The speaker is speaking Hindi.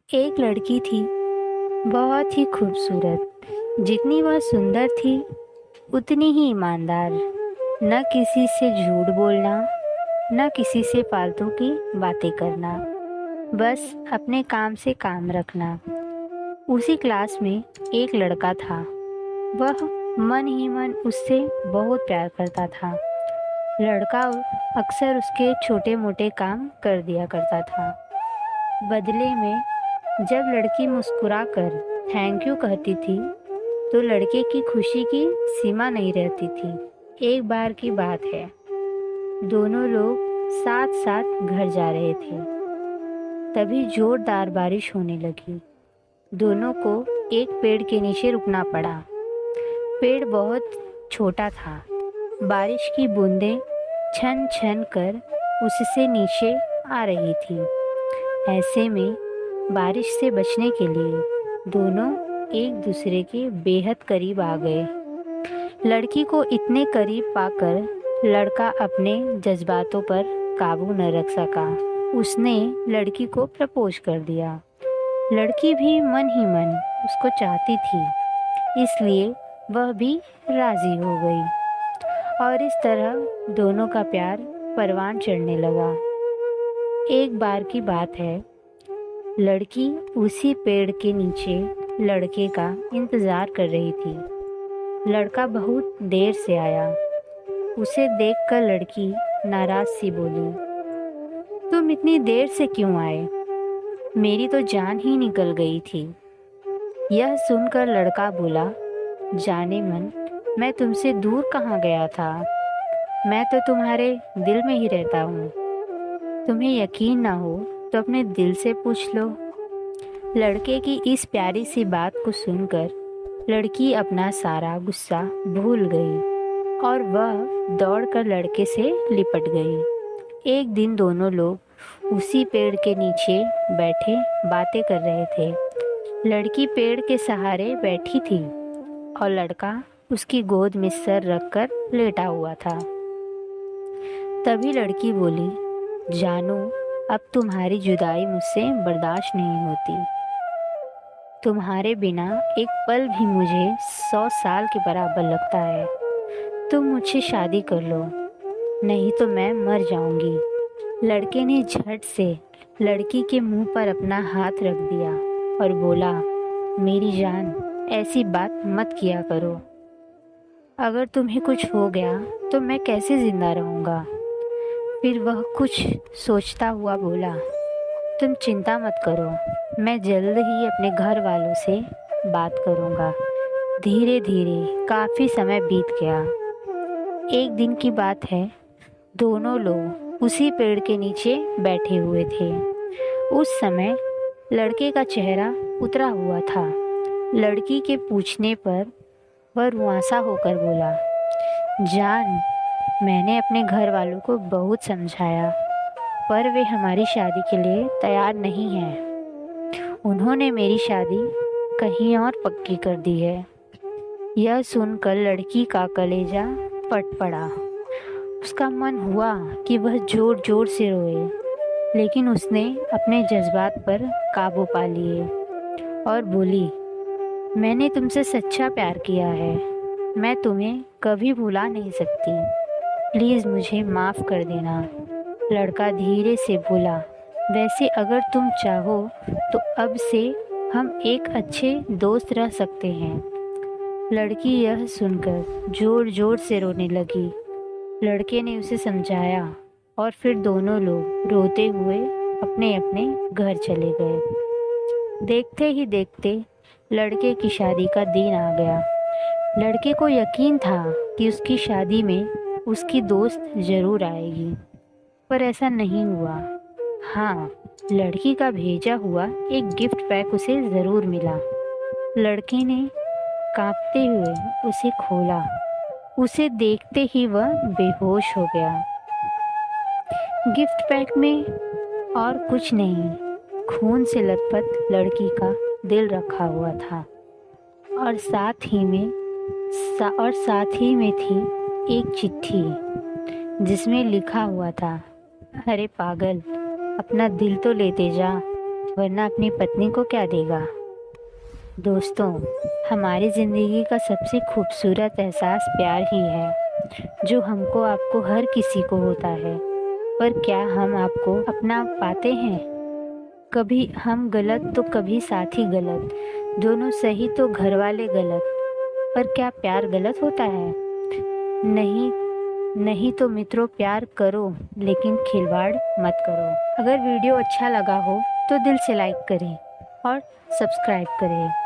एक लड़की थी, बहुत ही खूबसूरत। जितनी वह सुंदर थी, उतनी ही ईमानदार। न किसी से झूठ बोलना, न किसी से फालतू की बातें करना, बस अपने काम से काम रखना। उसी क्लास में एक लड़का था। वह मन ही मन उससे बहुत प्यार करता था। लड़का अक्सर उसके छोटे मोटे काम कर दिया करता था। बदले में जब लड़की मुस्कुराकर थैंक यू कहती थी, तो लड़के की खुशी की सीमा नहीं रहती थी। एक बार की बात है, दोनों लोग साथ साथ घर जा रहे थे। तभी जोरदार बारिश होने लगी। दोनों को एक पेड़ के नीचे रुकना पड़ा। पेड़ बहुत छोटा था। बारिश की बूंदें छन छन कर उससे नीचे आ रही थी। ऐसे में बारिश से बचने के लिए दोनों एक दूसरे के बेहद करीब आ गए। लड़की को इतने करीब पाकर लड़का अपने जज्बातों पर काबू न रख सका। उसने लड़की को प्रपोज कर दिया। लड़की भी मन ही मन उसको चाहती थी, इसलिए वह भी राजी हो गई और इस तरह दोनों का प्यार परवान चढ़ने लगा। एक बार की बात है, लड़की उसी पेड़ के नीचे लड़के का इंतज़ार कर रही थी। लड़का बहुत देर से आया। उसे देखकर लड़की नाराज़ सी बोली, तुम इतनी देर से क्यों आए? मेरी तो जान ही निकल गई थी। यह सुनकर लड़का बोला, जाने मन, मैं तुमसे दूर कहाँ गया था। मैं तो तुम्हारे दिल में ही रहता हूँ। तुम्हें यकीन ना हो तो अपने दिल से पूछ लो। लड़के की इस प्यारी सी बात को सुनकर लड़की अपना सारा गुस्सा भूल गई और वह दौड़कर लड़के से लिपट गई। एक दिन दोनों लोग उसी पेड़ के नीचे बैठे बातें कर रहे थे। लड़की पेड़ के सहारे बैठी थी और लड़का उसकी गोद में सर रखकर लेटा हुआ था। तभी लड़की बोली, जानू, अब तुम्हारी जुदाई मुझसे बर्दाश्त नहीं होती। तुम्हारे बिना एक पल भी मुझे 100 साल के बराबर लगता है। तुम मुझसे शादी कर लो, नहीं तो मैं मर जाऊंगी। लड़के ने झट से लड़की के मुंह पर अपना हाथ रख दिया और बोला, मेरी जान, ऐसी बात मत किया करो। अगर तुम्हें कुछ हो गया तो मैं कैसे जिंदा रहूँगा? फिर वह कुछ सोचता हुआ बोला, तुम चिंता मत करो, मैं जल्द ही अपने घर वालों से बात करूँगा। धीरे धीरे काफ़ी समय बीत गया। एक दिन की बात है, दोनों लोग उसी पेड़ के नीचे बैठे हुए थे। उस समय लड़के का चेहरा उतरा हुआ था। लड़की के पूछने पर वह रुआंसा होकर बोला, जान, मैंने अपने घर वालों को बहुत समझाया, पर वे हमारी शादी के लिए तैयार नहीं हैं। उन्होंने मेरी शादी कहीं और पक्की कर दी है। यह सुनकर लड़की का कलेजा फट पड़ा। उसका मन हुआ कि वह जोर जोर से रोए, लेकिन उसने अपने जज्बात पर काबू पा लिए और बोली, मैंने तुमसे सच्चा प्यार किया है। मैं तुम्हें कभी भुला नहीं सकती। प्लीज़ मुझे माफ़ कर देना। लड़का धीरे से बोला, वैसे अगर तुम चाहो तो अब से हम एक अच्छे दोस्त रह सकते हैं। लड़की यह सुनकर जोर जोर से रोने लगी। लड़के ने उसे समझाया और फिर दोनों लोग रोते हुए अपने अपने घर चले गए। देखते ही देखते लड़के की शादी का दिन आ गया। लड़के को यकीन था कि उसकी शादी में उसकी दोस्त ज़रूर आएगी, पर ऐसा नहीं हुआ। हाँ, लड़की का भेजा हुआ एक गिफ्ट पैक उसे ज़रूर मिला। लड़के ने कांपते हुए उसे खोला। उसे देखते ही वह बेहोश हो गया। गिफ्ट पैक में और कुछ नहीं, खून से लथपथ लड़की का दिल रखा हुआ था और साथ ही में थी एक चिट्ठी, जिसमें लिखा हुआ था, अरे पागल, अपना दिल तो लेते जा। वरना अपनी पत्नी को क्या देगा। दोस्तों, हमारी ज़िंदगी का सबसे खूबसूरत एहसास प्यार ही है, जो हमको आपको हर किसी को होता है। पर क्या हम आपको अपना पाते हैं? कभी हम गलत तो कभी साथी गलत, दोनों सही तो घर वाले गलत। पर क्या प्यार गलत होता है? नहीं, नहीं तो मित्रों, प्यार करो लेकिन खिलवाड़ मत करो। अगर वीडियो अच्छा लगा हो तो दिल से लाइक करें और सब्सक्राइब करें।